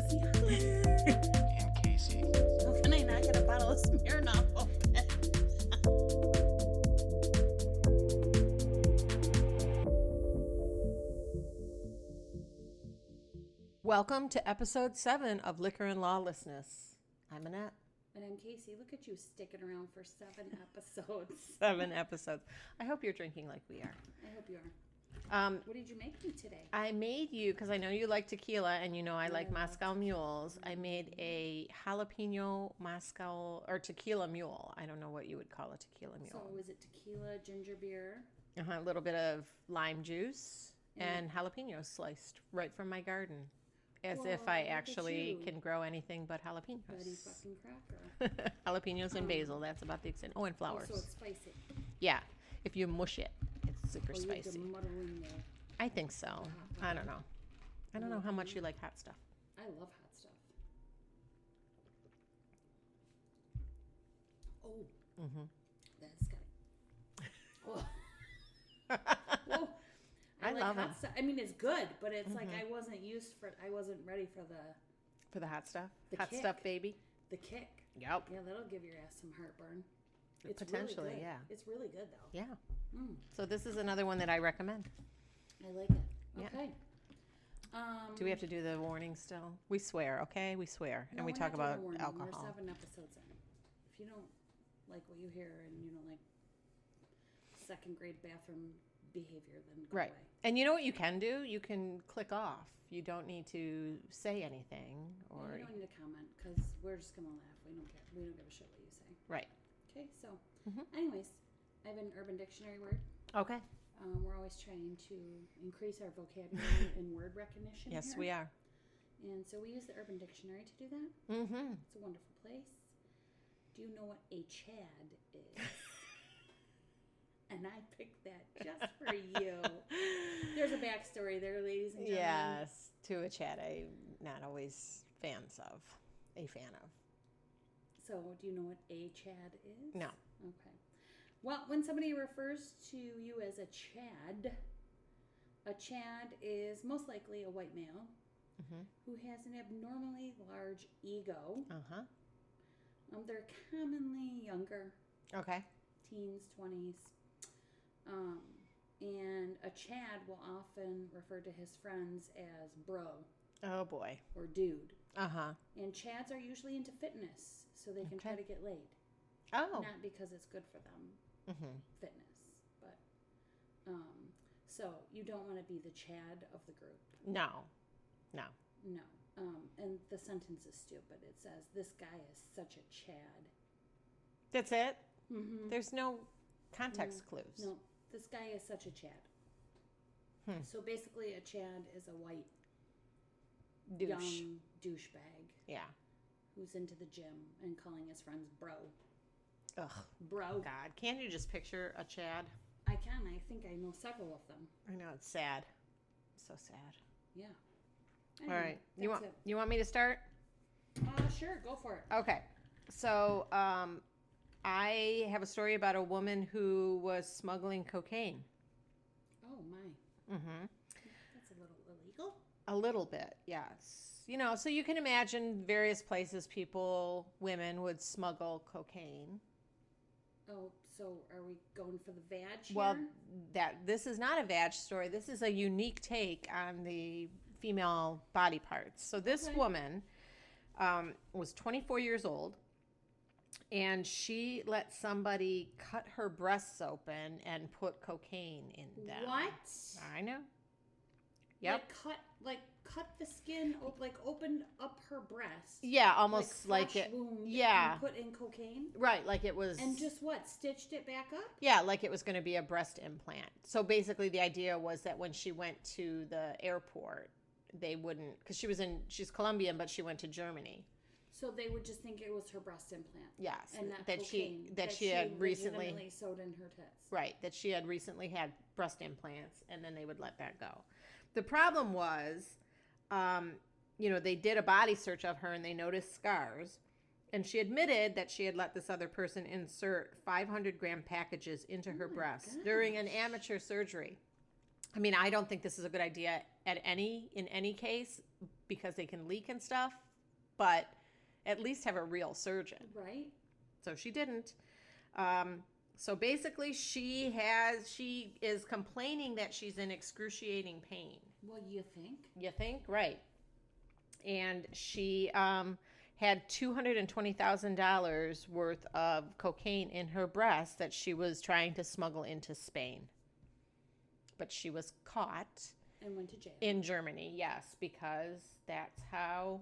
pussy. And Casey. How can I not get a bottle of Smirnoff open? Welcome to episode 7 of Liquor and Lawlessness. I'm Annette. And I'm Casey. Look at you sticking around for 7 episodes. 7 episodes. I hope you're drinking like we are. I hope you are. What did you make me today? I made you, because I know you like tequila and you know I like Moscow mules. I made a jalapeno Moscow or tequila mule. I don't know what you would call a tequila mule. So was it tequila, ginger beer? A little bit of lime juice and jalapenos sliced right from my garden. As Whoa, if I look at actually you. can grow anything but jalapenos. Buddy fucking cracker. Jalapenos and basil, that's about the extent. Oh, and flowers. So it's spicy. Yeah, if you mush it, it's super You have to spicy. muddle in there. I think so. I don't know. I don't know how much you like hot stuff. I love hot stuff. Oh. Mm-hmm. That's got it. Oh. Whoa. I like love hot it. stuff. I mean, it's good, but it's like I wasn't ready for For the hot stuff? The Hot kick. stuff, baby? the kick. Yep. Yeah, that'll give your ass some heartburn. It's Potentially, really good. yeah. It's really good, though. Yeah. So this is another one that I recommend. I like it. Yeah. Okay. Do we have to do the warning still? We swear, okay? We swear. No, and we we're talk not doing a about warning. alcohol. We're 7 episodes in. If you don't like what you hear and you don't like second grade bathroom behavior, then go Right. away. And you know what you can do? You can click off. You don't need to say anything Or or you don't need to comment because we're just gonna laugh. We don't care. We don't give a shit what you say. right. Okay. So, anyways, I have an Urban Dictionary word. Okay. We're always trying to increase our vocabulary and word recognition. Yes, here. we are. And so we use the Urban Dictionary to do that. Mm-hmm. It's a wonderful place. Do you know what a Chad is? And I picked that just for you. There's a backstory there, ladies and gentlemen. Yes, to a chat I'm not always a fan of. So, do you know what a Chad is? No. Okay. Well, when somebody refers to you as a Chad is most likely a white male who has an abnormally large ego. Uh-huh. They're commonly younger, Okay. teens, 20s. And a Chad will often refer to his friends as bro Oh boy. or dude. Uh-huh. And Chads are usually into fitness, so they can try to get laid. Oh. Not because it's good for them, fitness, but so you don't want to be the Chad of the group. No. No. And the sentence is stupid. It says, "This guy is such a Chad." That's it? Mm-hmm. There's no context clues. No, this guy is such a Chad. So basically, a Chad is a white, Douche. young douchebag Yeah. who's into the gym and calling his friends bro. Ugh. Bro. God, can't you just picture a Chad? I can. I think I know several of them. I know, it's sad. So sad. Yeah. All right. That's You want me to start? it. Sure, go for it. Okay. So, I have a story about a woman who was smuggling cocaine. Oh my. That's a little illegal. A little bit, yes. You know, so you can imagine various places women would smuggle cocaine. Oh, so are we going for the vag here? Well, this is not a vag story. This is a unique take on the female body parts. So this woman was 24 years old, and she let somebody cut her breasts open and put cocaine in them. What? I know. Yep. Like cut the skin, opened up her breast. Yeah, almost like flesh it. wound Yeah. and put in cocaine. Right, like it was. And just stitched it back up? Yeah, like it was going to be a breast implant. So basically, the idea was that when she went to the airport, they wouldn't, because she's Colombian, but she went to Germany. So they would just think it was her breast implant. Yes, And not that cocaine. she had recently legitimately sewed in her tits. right, that she had recently had breast implants, and then they would let that go. The problem was, they did a body search of her and they noticed scars, and she admitted that she had let this other person insert 500-gram packages into her breasts during an amateur surgery. I mean, I don't think this is a good idea in any case, because they can leak and stuff, but at least have a real surgeon. Right. So she didn't. So basically she is complaining that she's in excruciating pain. Well, you think? You think? Right. And she had $220,000 worth of cocaine in her breast that she was trying to smuggle into Spain. But she was caught. And went to jail. In Germany, yes, because that's how,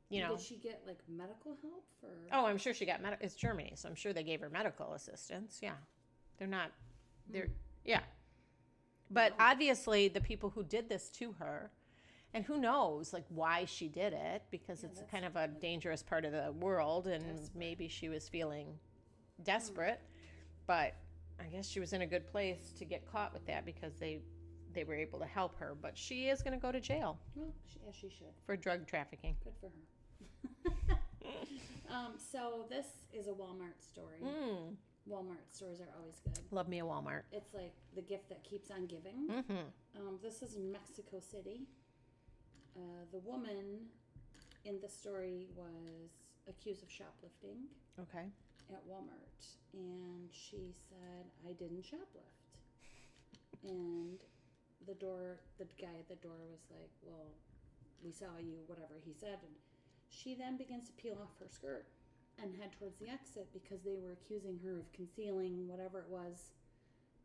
you know. Did she get like medical help for? Oh, I'm sure she got medical. It's Germany, so I'm sure they gave her medical assistance. Yeah. Yeah. But obviously the people who did this to her, and who knows, like, why she did it, because it's kind of a dangerous part of the world, and maybe she was feeling desperate, but I guess she was in a good place to get caught with that because they were able to help her. But she is going to go to jail. Well, as she should. For drug trafficking. Good for her. So this is a Walmart story. Walmart stores are always good. Love me a Walmart. It's like the gift that keeps on giving. This is in Mexico City. The woman in the story was accused of shoplifting. Okay. At Walmart, and she said, "I didn't shoplift." And the guy at the door was like, "Well, we saw you," whatever he said. And she then begins to peel off her skirt and head towards the exit because they were accusing her of concealing whatever it was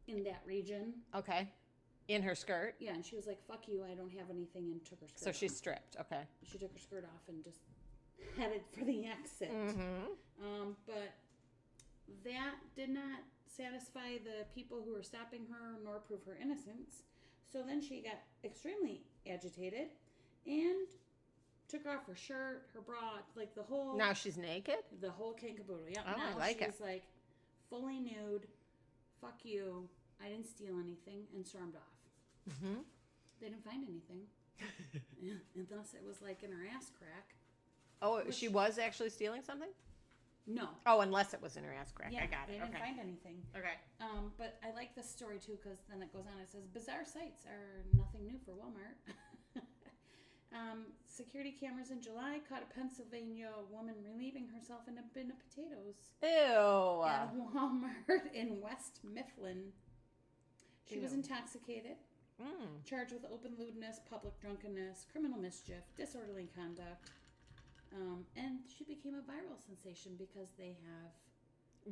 in that region. Okay. In her skirt? Yeah, and she was like, "Fuck you, I don't have anything," and took her skirt So off. she's stripped. Okay. She took her skirt off and just headed for the exit. But that did not satisfy the people who were stopping her nor prove her innocence. So then she got extremely agitated and took off her shirt, her bra, like the whole... Now she's naked? The whole kit and caboodle. Yeah. Oh, Now I like she's like fully nude. Fuck you. I didn't steal anything, and stormed off. They didn't find anything. Unless it was like in her ass crack. Oh, she was actually stealing something? No. Oh, unless it was in her ass crack. Yeah, I got it. They didn't find anything. Okay. But I like this story too because then it goes on. It says bizarre sights are nothing new for Walmart. Security cameras in July caught a Pennsylvania woman relieving herself in a bin of potatoes. Ew. At a Walmart in West Mifflin. She was intoxicated, charged with open lewdness, public drunkenness, criminal mischief, disorderly conduct. And she became a viral sensation because they have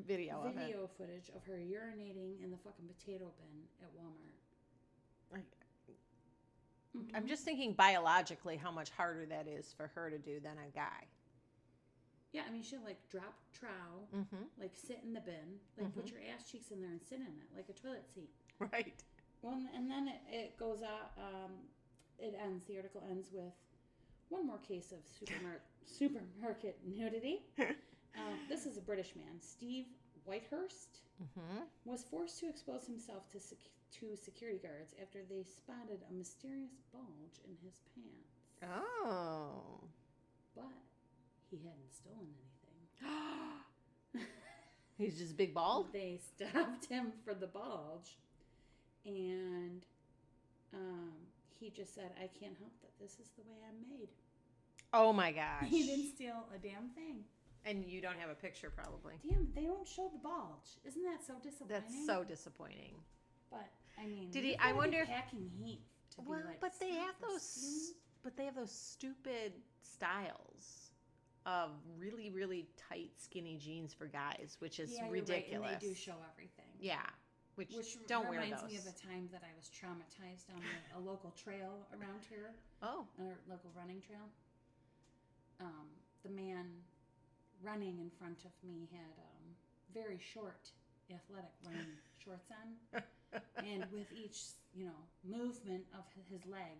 video footage of her urinating in the fucking potato bin at Walmart. I'm just thinking biologically how much harder that is for her to do than a guy. Yeah, I mean, she'll like drop trowel, like sit in the bin, like put your ass cheeks in there and sit in it like a toilet seat. Right. Well, and then it goes out, it ends, the article ends with one more case of supermarket nudity. This is a British man, Steve Whitehurst, was forced to expose himself to security guards after they spotted a mysterious bulge in his pants. Oh. But he hadn't stolen anything. He's just big bald? They stopped him for the bulge, and he just said, "I can't help that. This is the way I'm made." Oh my gosh. He didn't steal a damn thing. And you don't have a picture probably. Damn, they don't show the bulge. Isn't that so disappointing? That's so disappointing. But I mean, did he? I wonder if packing heat to be like. but they have those. But they have those stupid styles of really, really tight, skinny jeans for guys, which is ridiculous. Right, and they do show everything. Yeah, which don't wear those. Which reminds me of a time that I was traumatized on a local trail around here. Oh, a local running trail. The man running in front of me had very short athletic running shorts on, and with each movement of his leg,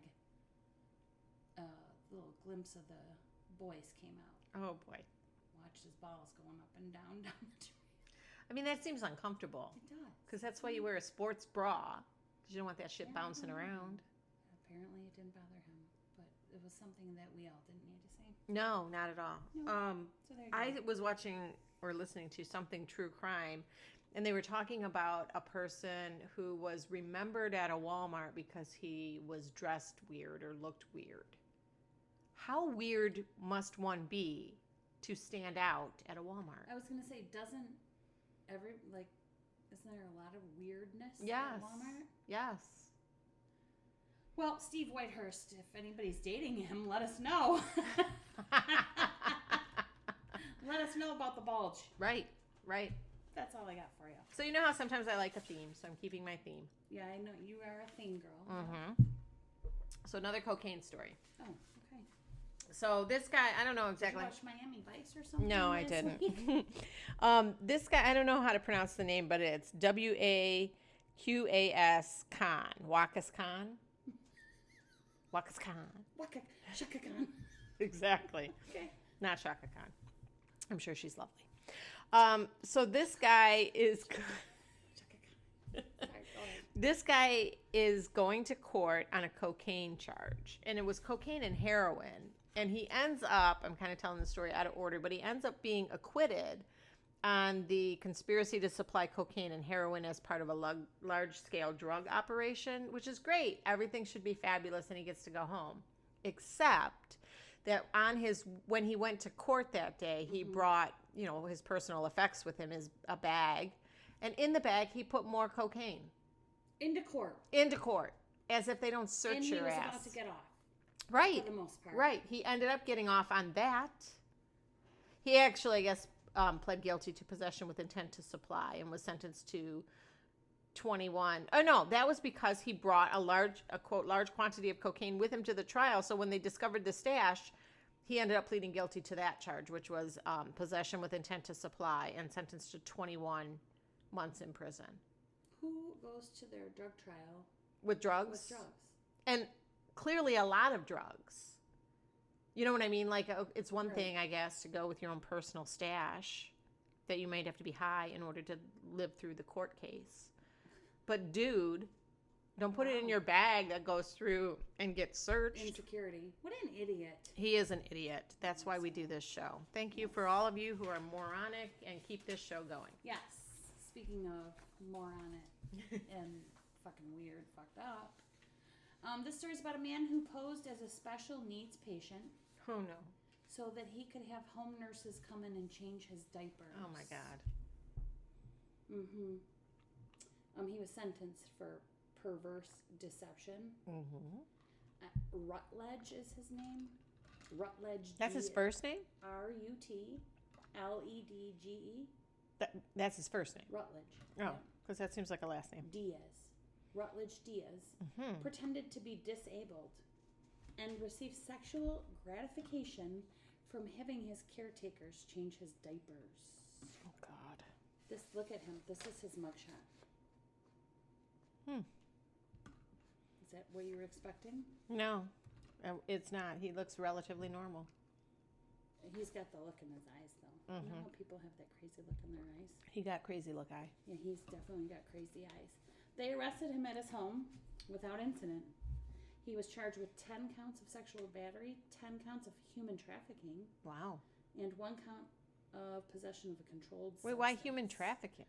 a little glimpse of the boys came out. Oh boy! Watched his balls going up and down the trail. I mean, that seems uncomfortable. It does, because that's why you wear a sports bra, because you don't want that shit bouncing around. Apparently, it didn't bother him, but it was something that we all didn't need to see. No, not at all. No. So there you go. I was watching or listening to something true crime, and they were talking about a person who was remembered at a Walmart because he was dressed weird or looked weird. How weird must one be to stand out at a Walmart? I was gonna say, isn't there a lot of weirdness Yes. at Walmart? Yes. Well, Steve Whitehurst, if anybody's dating him, let us know. Let us know about the bulge. Right. That's all I got for you. So you know how sometimes I like a theme, so I'm keeping my theme. Yeah, I know you are a theme girl. Mm-hmm. So another cocaine story. Oh, okay. So this guy, I don't know exactly. Did you watch Miami Vice or something? No, I this didn't. week? This guy, I don't know how to pronounce the name, but it's Waqas Khan. Waqas Khan. Waqas Khan. Shaka Khan. Exactly. Okay. Not Shaka Khan. I'm sure she's lovely. So this guy is. Shaka Khan. Sorry, go ahead. This guy is going to court on a cocaine charge, and it was cocaine and heroin. And he ends up, I'm kind of telling the story out of order, but he ends up being acquitted on the conspiracy to supply cocaine and heroin as part of a large-scale drug operation, which is great. Everything should be fabulous, and he gets to go home. Except that when he went to court that day, he brought, his personal effects with him, a bag. And in the bag, he put more cocaine. Into court. As if they don't search and your ass. he was about to get off. Right. For the most part. Right. He ended up getting off on that. He actually, I guess, pled guilty to possession with intent to supply and was sentenced to 21. Oh, no, that was because he brought a quote, large quantity of cocaine with him to the trial. So when they discovered the stash, he ended up pleading guilty to that charge, which was possession with intent to supply, and sentenced to 21 months in prison. Who goes to their drug trial? With drugs? With drugs. And clearly a lot of drugs. You know what I mean? Like, it's one thing, I guess, to go with your own personal stash that you might have to be high in order to live through the court case. But, dude, don't put it in your bag that goes through and gets searched. Insecurity. What an idiot. He is an idiot. That's why we do this show. Thank you for all of you who are moronic and keep this show going. Yes. Speaking of moronic and fucking weird, fucked up. This story is about a man who posed as a special needs patient. Oh, no. So that he could have home nurses come in and change his diapers. Oh, my God. Mm-hmm. He was sentenced for perverse deception. Mm-hmm. Rutledge is his name. Rutledge. That's his first name? Rutledge. That's his first name. Rutledge. Oh, because that seems like a last name. Diaz. Rutledge Diaz. Mm-hmm. Pretended to be disabled and received sexual gratification from having his caretakers change his diapers. Oh, God. Look at him. This is his mugshot. Is that what you were expecting? No, it's not. He looks relatively normal. He's got the look in his eyes, though. You know how people have that crazy look in their eyes? He got crazy look eye. Yeah, he's definitely got crazy eyes. They arrested him at his home without incident. He was charged with 10 counts of sexual battery, 10 counts of human trafficking. Wow. And 1 count of possession of a controlled substance. Wait, why human trafficking?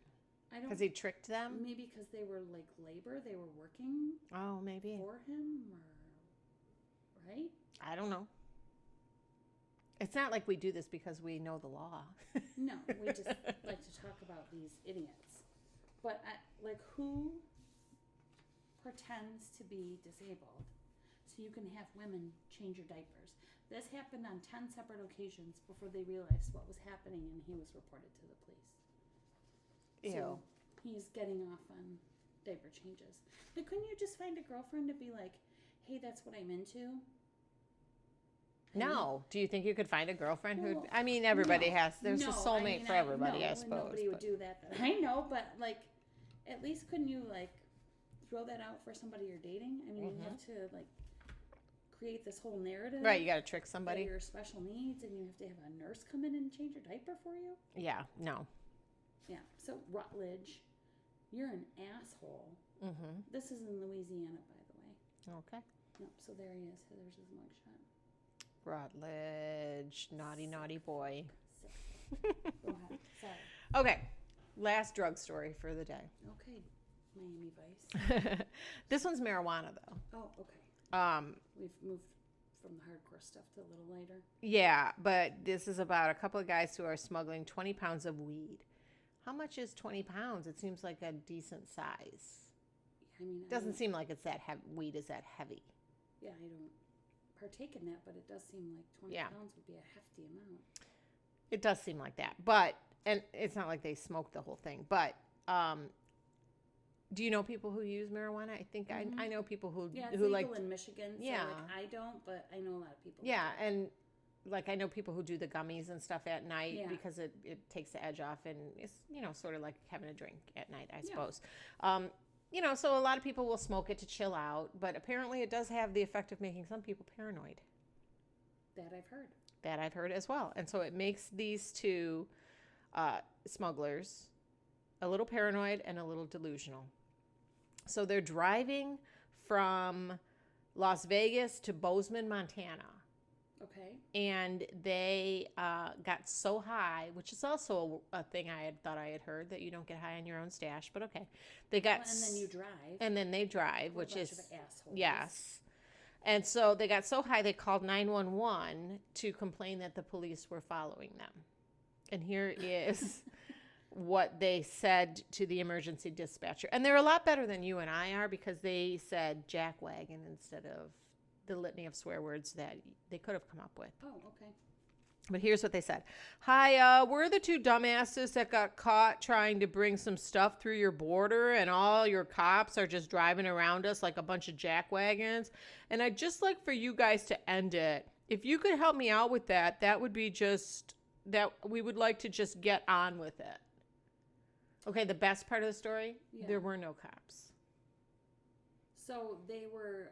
I don't. Because he tricked them? Maybe because they were like labor. They were working Oh, maybe. for him, or right? I don't know. It's not like we do this because we know the law. No, we just like to talk about these idiots. But who pretends to be disabled so you can have women change your diapers? This happened on 10 separate occasions before they realized what was happening, and he was reported to the police. Ew. So he's getting off on diaper changes. But couldn't you just find a girlfriend to be like, hey, that's what I'm into? No. Do you think you could find a girlfriend who? Well, I mean, everybody has. There's a No, soulmate for everybody, I suppose. Nobody would do that. I know, but at least couldn't you throw that out for somebody you're dating? I mean, you have to create this whole narrative. Right, you got to trick That somebody. you're special needs, and you have to have a nurse come in and change your diaper for you. Yeah, no. Yeah. So Rutledge, you're an asshole. Mm-hmm. This is in Louisiana, by the way. Okay. Yep. So there he is. There's his mugshot. Rutledge, naughty, naughty boy. Go ahead. Sorry. Okay, last drug story for the day. Okay, Miami Vice. This one's marijuana, though. Oh, okay. We've moved from the hardcore stuff to a little lighter. Yeah, but this is about a couple of guys who are smuggling 20 pounds of weed. How much is 20 pounds? It seems like a decent size. I mean, It doesn't seem like it's that heavy. Weed is that heavy. Yeah, I don't partake in that, but it does seem like 20 pounds would be a hefty amount. It does seem like that, but and it's not like they smoke the whole thing. But do you know people who use marijuana? I think I know people who it's who legal like in Michigan. So yeah, I don't, but I know a lot of people. Yeah, and like I know people who do the gummies and stuff at night because it takes the edge off, and it's sort of like having a drink at night, I suppose. So a lot of people will smoke it to chill out, but apparently it does have the effect of making some people paranoid. That I've heard. That I've heard as well. And so it makes these two smugglers a little paranoid and a little delusional. So they're driving from Las Vegas to Bozeman, Montana. Okay. And they got so high, which is also a thing I had thought I had heard, that you don't get high on your own stash, but okay. They got and then you drive. And then they drive, which is assholes. Yes. And so they got so high they called 911 to complain that the police were following them. And here is what they said to the emergency dispatcher. And they're a lot better than you and I are, because they said jackwagon instead of the litany of swear words that they could have come up with. Oh, okay. But here's what they said. Hi, we're the two dumbasses that got caught trying to bring some stuff through your border, and all your cops are just driving around us like a bunch of jackwagons. And I'd just like for you guys to end it. If you could help me out with that, that would be that we would like to just get on with it. Okay, the best part of the story, there were no cops. So they were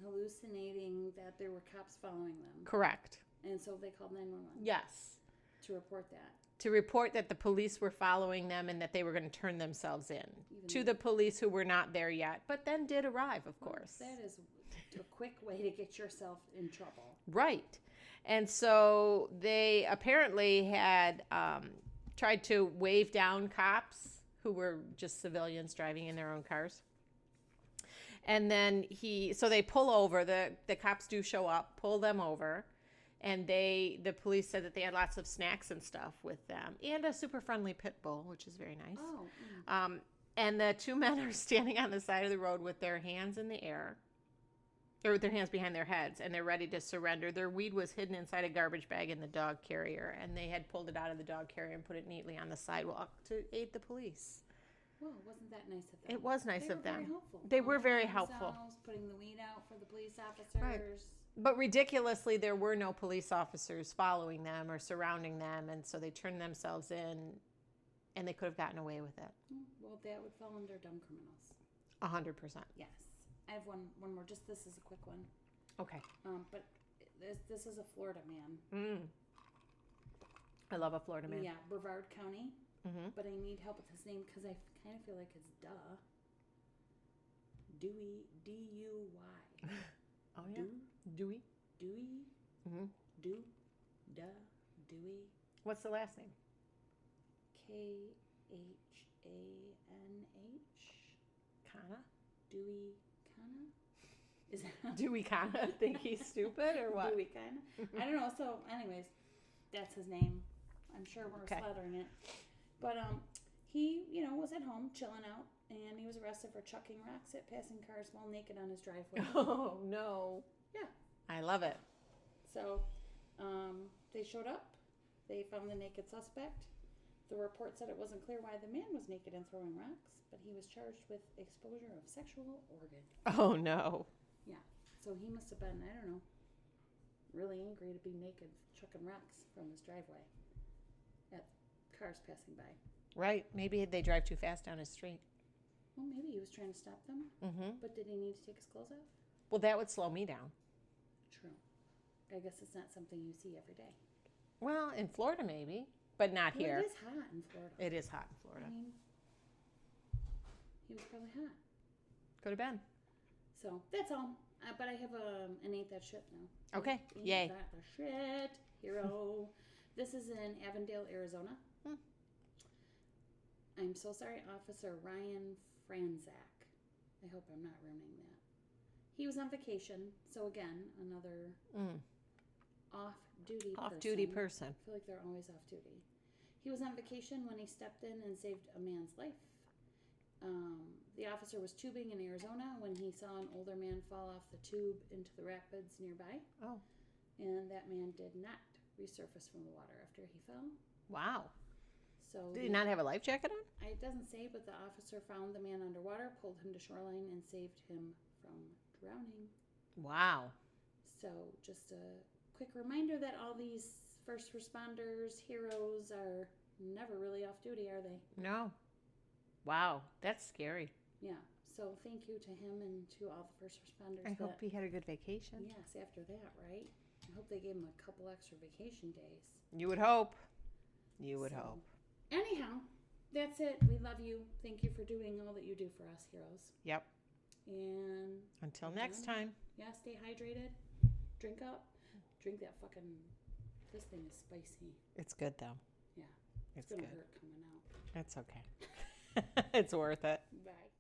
hallucinating that there were cops following them. Correct. And so they called 911. Yes. To report that. To report that the police were following them and that they were going to turn themselves in to the police, who were not there yet, but then did arrive, of course. That is a quick way to get yourself in trouble. Right. And so they apparently had tried to wave down cops who were just civilians driving in their own cars. And then so they pull over. The cops do show up, pull them over. And the police said that they had lots of snacks and stuff with them, and a super friendly pit bull, which is very nice. Oh. And the two men are standing on the side of the road with their hands in the air, or with their hands behind their heads, and they're ready to surrender. Their weed was hidden inside a garbage bag in the dog carrier, and they had pulled it out of the dog carrier and put it neatly on the sidewalk to aid the police. Well, wasn't that nice of them? It was nice of them. Very helpful. They were very helpful. Putting the weed out for the police officers. Right. But ridiculously, there were no police officers following them or surrounding them, and so they turned themselves in, and they could have gotten away with it. Well, that would fall under dumb criminals. 100%. Yes. I have one more. Just this is a quick one. Okay. But this is a Florida man. I love a Florida man. Yeah, Brevard County. Mm-hmm. But I need help with his name because I kind of feel like it's Dewey, D-U-Y. Oh, yeah. Dewey? Dewey? Mm-hmm. Dewey? What's the last name? K-H-A-N-H? Kana? Dewey Kana? Is that Dewey Kana think he's stupid or what? Dewey Kana? I don't know. So, anyways, that's his name. I'm sure we're slaughtering it. But he, was at home chilling out, and he was arrested for chucking rocks at passing cars while naked on his driveway. Oh, no. Yeah. I love it. So, they showed up. They found the naked suspect. The report said it wasn't clear why the man was naked and throwing rocks, but he was charged with exposure of sexual organ. Oh, no. Yeah. So he must have been, I don't know, really angry to be naked chucking rocks from his driveway at cars passing by. Right. Maybe they drive too fast down his street. Well, maybe he was trying to stop them. Mm-hmm. But did he need to take his clothes off? Well, that would slow me down. True. I guess it's not something you see every day. Well, in Florida maybe, but not here. It is hot in Florida. It is hot in Florida. I mean, he was probably hot. Go to bed. So, that's all. But I have an Ain't That Shit now. Okay. Ain't Yay. That the Shit, hero. This is in Avondale, Arizona. I'm so sorry, Officer Ryan Franzak. I hope I'm not ruining that. He was on vacation, so again, another Off-duty person. I feel like they're always off duty. He was on vacation when he stepped in and saved a man's life. The officer was tubing in Arizona when he saw an older man fall off the tube into the rapids nearby. Oh. And that man did not resurface from the water after he fell. Wow. So Did he not have a life jacket on? It doesn't say, but the officer found the man underwater, pulled him to shoreline, and saved him from drowning. Wow. So just a quick reminder that all these first responders, heroes, are never really off duty, are they? No. Wow, that's scary. Yeah. So thank you to him and to all the first responders. I hope he had a good vacation. Yes, after that, right? I hope they gave him a couple extra vacation days. You would hope. You would hope. Anyhow, that's it. We love you. Thank you for doing all that you do for us, heroes. Yep. And until next time. Yeah, stay hydrated. Drink up. Drink that fucking... This thing is spicy. It's good, though. Yeah. It's gonna good. hurt coming out. It's okay. It's worth it. Bye.